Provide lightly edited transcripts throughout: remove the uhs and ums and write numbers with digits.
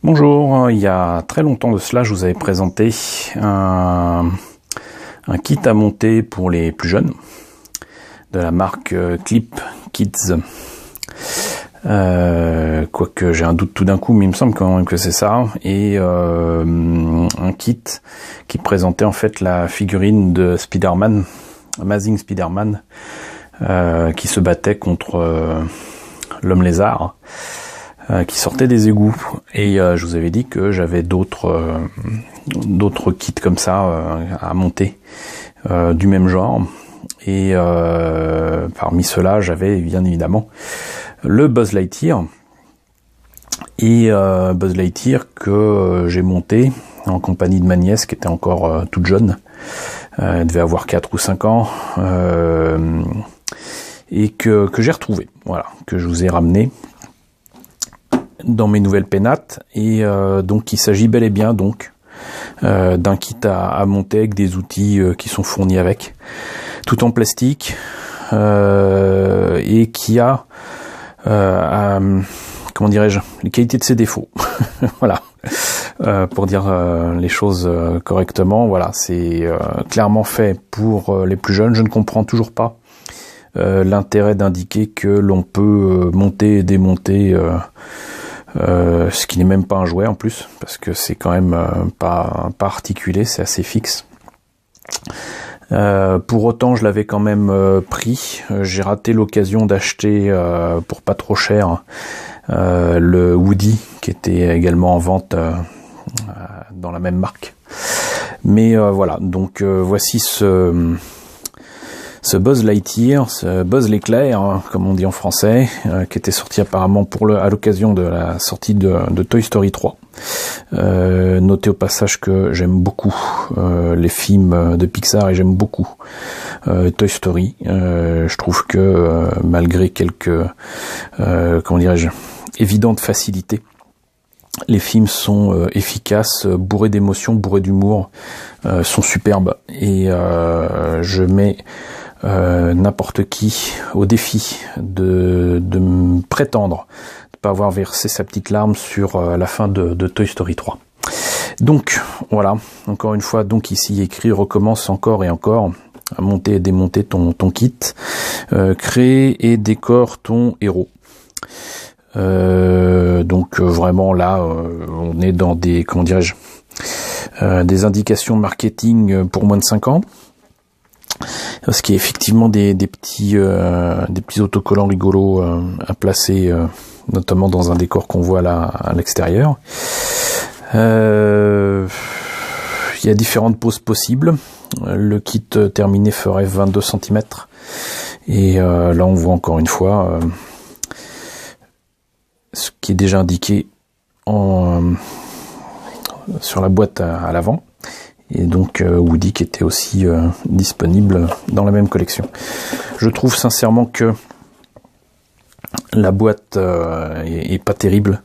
Bonjour, il y a très longtemps de cela, je vous avais présenté un kit à monter pour les plus jeunes de la marque Clip Kids. Quoique j'ai un doute tout d'un coup, mais il me semble quand même que c'est ça. Et un kit qui présentait en fait la figurine de Spider-Man, Amazing Spider-Man, qui se battait contre l'homme lézard. Qui sortait des égouts, et je vous avais dit que j'avais d'autres kits comme ça à monter du même genre, et parmi ceux-là j'avais bien évidemment le Buzz Lightyear, et Buzz Lightyear que j'ai monté en compagnie de ma nièce qui était encore toute jeune, elle devait avoir 4 ou 5 ans, et que j'ai retrouvé, voilà, que je vous ai ramené dans mes nouvelles pénates, et donc il s'agit bel et bien donc d'un kit à monter avec des outils qui sont fournis avec, tout en plastique, et qui a comment dirais-je, les qualités de ses défauts. Voilà, pour dire les choses correctement. Voilà, c'est clairement fait pour les plus jeunes. Je ne comprends toujours pas l'intérêt d'indiquer que l'on peut monter et démonter ce qui n'est même pas un jouet en plus, parce que c'est quand même pas articulé, c'est assez fixe. Pour autant, je l'avais quand même pris. J'ai raté l'occasion d'acheter pour pas trop cher le Woody, qui était également en vente dans la même marque. Mais voilà, donc voici ce Buzz Lightyear, ce Buzz l'éclair, hein, comme on dit en français, qui était sorti apparemment à l'occasion de la sortie de Toy Story 3. Notez au passage que j'aime beaucoup les films de Pixar, et j'aime beaucoup Toy Story. Je trouve que malgré quelques comment dirais-je, évidentes facilités, les films sont efficaces, bourrés d'émotions, bourrés d'humour, sont superbes, et je mets n'importe qui au défi de me prétendre de pas avoir versé sa petite larme sur la fin de Toy Story 3. Donc voilà, encore une fois, donc ici écrit: recommence encore et encore à monter et démonter ton kit, crée et décore ton héros. Donc vraiment là, on est dans des, comment dirais-je, des indications marketing pour moins de 5 ans. Ce qui est effectivement des petits autocollants rigolos à placer, notamment dans un décor qu'on voit là à l'extérieur. Il y a différentes poses possibles. Le kit terminé ferait 22 cm. Et là on voit encore une fois ce qui est déjà indiqué sur la boîte à l'avant. Et donc Woody qui était aussi disponible dans la même collection. Je trouve sincèrement que la boîte est pas terrible.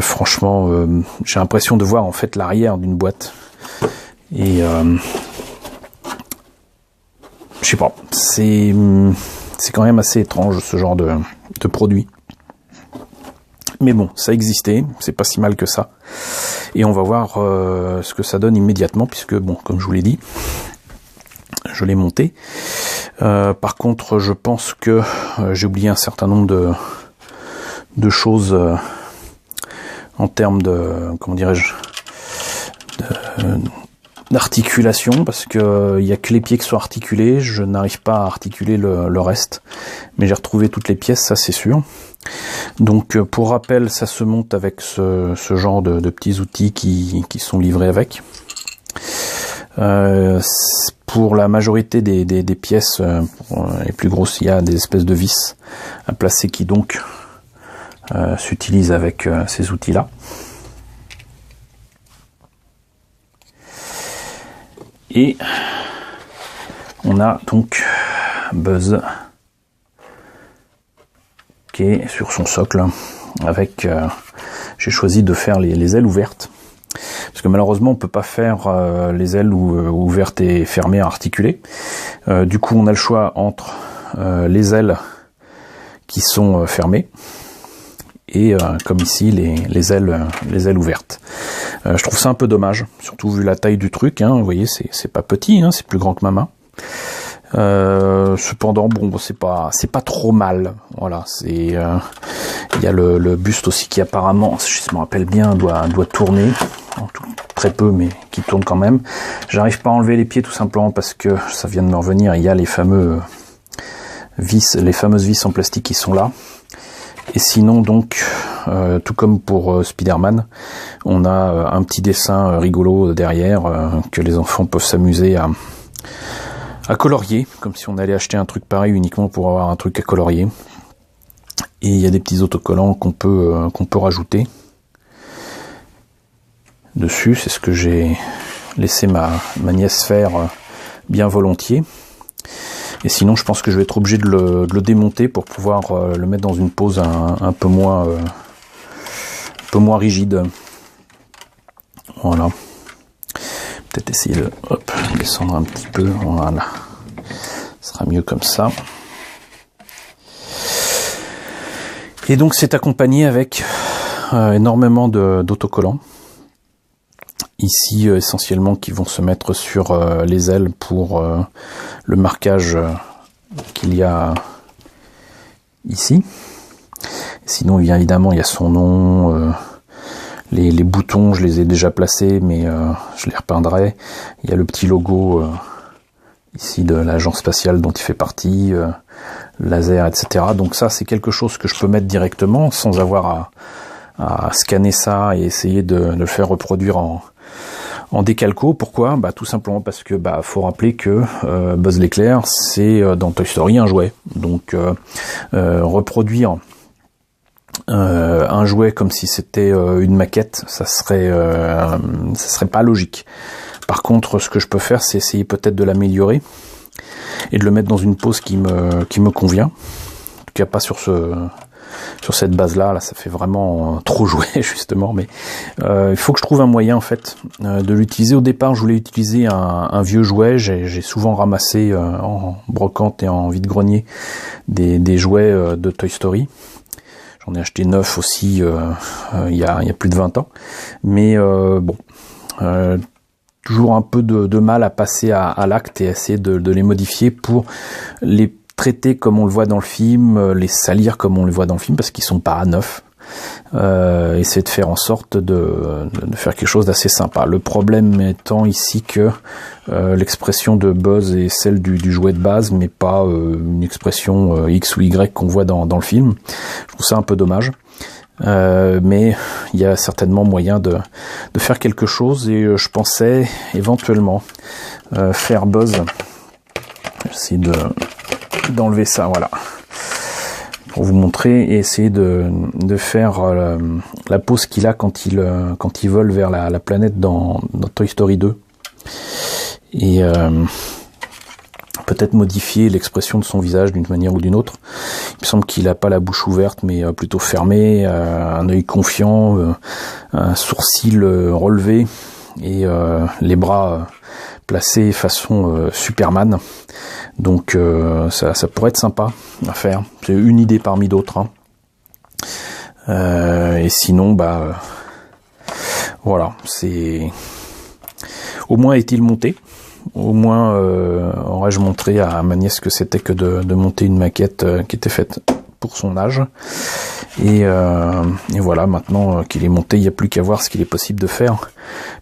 Franchement, j'ai l'impression de voir en fait l'arrière d'une boîte. Et je sais pas, c'est quand même assez étrange ce genre de produit. Mais bon, ça existait, c'est pas si mal que ça. Et on va voir ce que ça donne immédiatement, puisque, bon, comme je vous l'ai dit, je l'ai monté. Par contre, je pense que j'ai oublié un certain nombre de choses en termes de, comment dirais-je, d'articulation, parce que il y a que les pieds qui sont articulés. Je n'arrive pas à articuler le reste, mais j'ai retrouvé toutes les pièces, ça c'est sûr. Donc pour rappel, ça se monte avec ce genre de petits outils qui sont livrés avec. Pour la majorité des pièces, les plus grosses, il y a des espèces de vis à placer qui donc s'utilisent avec ces outils-là. Et on a donc Buzz qui est sur son socle avec j'ai choisi de faire les ailes ouvertes, parce que malheureusement on peut pas faire les ailes ouvertes et fermées articulées. Du coup on a le choix entre les ailes qui sont fermées et comme ici les ailes ouvertes. Je trouve ça un peu dommage, surtout vu la taille du truc, hein. Vous voyez, c'est pas petit, hein, c'est plus grand que ma main. Cependant, bon, c'est pas trop mal. Voilà, il y a le buste aussi qui apparemment, si je me rappelle bien, doit tourner, très peu, mais qui tourne quand même. J'arrive pas à enlever les pieds tout simplement parce que ça vient de me revenir. Il y a les fameuses vis en plastique qui sont là. Et sinon, donc, tout comme pour Spider-Man, on a un petit dessin rigolo derrière que les enfants peuvent s'amuser à colorier, comme si on allait acheter un truc pareil uniquement pour avoir un truc à colorier. Et il y a des petits autocollants qu'on peut rajouter dessus. C'est ce que j'ai laissé ma nièce faire bien volontiers. Et sinon, je pense que je vais être obligé de le démonter pour pouvoir le mettre dans une pose un peu moins rigide. Voilà. Peut-être essayer de descendre un petit peu. Voilà. Ce sera mieux comme ça. Et donc, c'est accompagné avec énormément d'autocollants. Ici, essentiellement, qui vont se mettre sur les ailes pour le marquage qu'il y a ici. Sinon, bien évidemment, il y a son nom, les boutons, je les ai déjà placés, mais je les repeindrai. Il y a le petit logo ici de l'agence spatiale dont il fait partie, laser, etc. Donc ça, c'est quelque chose que je peux mettre directement sans avoir à scanner ça et essayer de le faire reproduire en décalco. Pourquoi? Tout simplement parce que faut rappeler que Buzz l'éclair, c'est dans Toy Story un jouet. Donc reproduire un jouet comme si c'était une maquette, ça serait pas logique. Par contre, ce que je peux faire, c'est essayer peut-être de l'améliorer et de le mettre dans une pose qui me convient. En tout cas, pas sur cette base-là, ça fait vraiment trop jouer justement, mais il faut que je trouve un moyen en fait de l'utiliser. Au départ, je voulais utiliser un vieux jouet. J'ai souvent ramassé en brocante et en vide-grenier des jouets de Toy Story. J'en ai acheté 9 aussi il y a plus de 20 ans. Mais bon, toujours un peu de mal à passer à l'acte et essayer de les modifier pour les traiter comme on le voit dans le film, les salir comme on le voit dans le film, parce qu'ils sont pas à neuf. Essayer de faire en sorte de faire quelque chose d'assez sympa. Le problème étant ici que l'expression de Buzz est celle du jouet de base, mais pas une expression X ou Y qu'on voit dans le film. Je trouve ça un peu dommage. Mais il y a certainement moyen de faire quelque chose, et je pensais éventuellement faire Buzz. J'essaie d'enlever ça, voilà, pour vous montrer, et essayer de faire la pose qu'il a quand il vole vers la planète dans Toy Story 2, et peut-être modifier l'expression de son visage d'une manière ou d'une autre. Il me semble qu'il n'a pas la bouche ouverte, mais plutôt fermée, un œil confiant, un sourcil relevé, et les bras placés façon Superman. Donc ça pourrait être sympa à faire. C'est une idée parmi d'autres, hein. Et sinon, voilà, c'est au moins est-il monté. Au moins aurais-je montré à ma nièce que c'était que de monter une maquette qui était faite pour son âge. Et voilà, maintenant qu'il est monté, il n'y a plus qu'à voir ce qu'il est possible de faire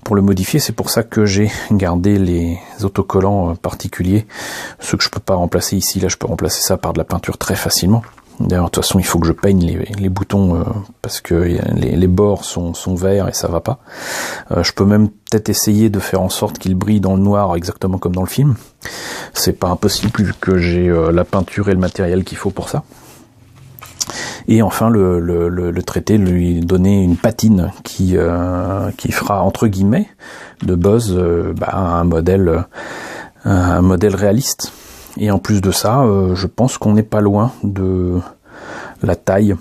pour le modifier. C'est pour ça que j'ai gardé les autocollants particuliers, ceux que je peux pas remplacer ici. Là, je peux remplacer ça par de la peinture très facilement. D'ailleurs, de toute façon, il faut que je peigne les boutons parce que les bords sont verts et ça va pas. Je peux même peut-être essayer de faire en sorte qu'ils brillent dans le noir exactement comme dans le film. C'est pas impossible vu que j'ai la peinture et le matériel qu'il faut pour ça. Et enfin, le traiter, lui donner une patine qui fera entre guillemets de Buzz un modèle réaliste. Et en plus de ça, je pense qu'on n'est pas loin de la taille,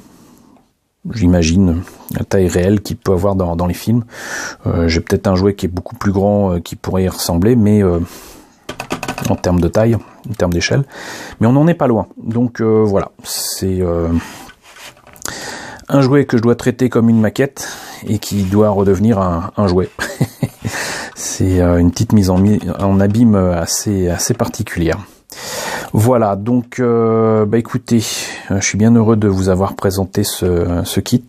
j'imagine, la taille réelle qu'il peut avoir dans les films. J'ai peut-être un jouet qui est beaucoup plus grand qui pourrait y ressembler, mais en termes de taille, en termes d'échelle. Mais on n'en est pas loin. Donc voilà, c'est un jouet que je dois traiter comme une maquette et qui doit redevenir un jouet. C'est une petite mise en abîme assez particulière. Voilà, donc écoutez, je suis bien heureux de vous avoir présenté ce kit.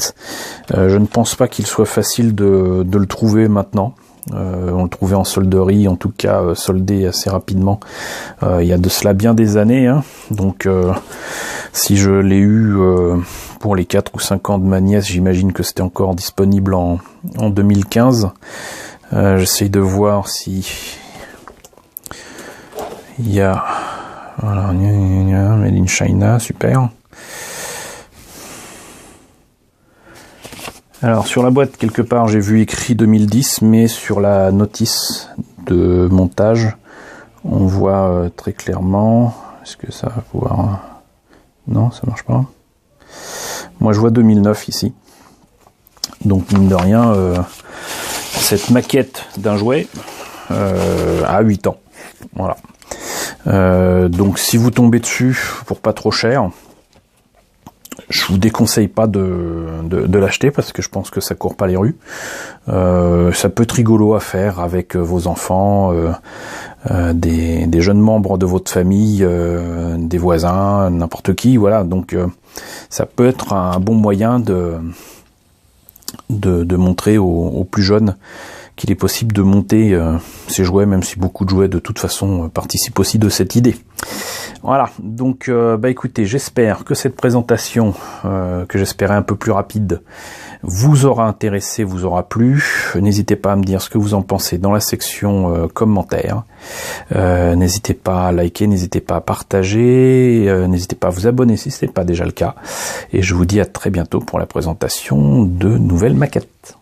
Je ne pense pas qu'il soit facile de le trouver maintenant. On le trouvait en solderie, en tout cas soldé assez rapidement. Il y a de cela bien des années, hein. Donc si je l'ai eu pour les 4 ou 5 ans de ma nièce, j'imagine que c'était encore disponible en 2015. J'essaye de voir si il y a... Voilà, Made in China, super. Alors sur la boîte, quelque part, j'ai vu écrit 2010, mais sur la notice de montage, on voit très clairement... Est-ce que ça va pouvoir... Non, ça marche pas. Moi, je vois 2009 ici. Donc, mine de rien, cette maquette d'un jouet a 8 ans. Voilà. Donc si vous tombez dessus pour pas trop cher, je vous déconseille pas de l'acheter parce que je pense que ça court pas les rues. Ça peut être rigolo à faire avec vos enfants, des jeunes membres de votre famille, des voisins, n'importe qui, voilà. Donc ça peut être un bon moyen de montrer aux plus jeunes qu'il est possible de monter ces jouets, même si beaucoup de jouets de toute façon participent aussi de cette idée. Voilà, donc écoutez, j'espère que cette présentation, que j'espérais un peu plus rapide, vous aura intéressé, vous aura plu. N'hésitez pas à me dire ce que vous en pensez dans la section commentaires. N'hésitez pas à liker, n'hésitez pas à partager, n'hésitez pas à vous abonner si ce n'est pas déjà le cas. Et je vous dis à très bientôt pour la présentation de nouvelles maquettes.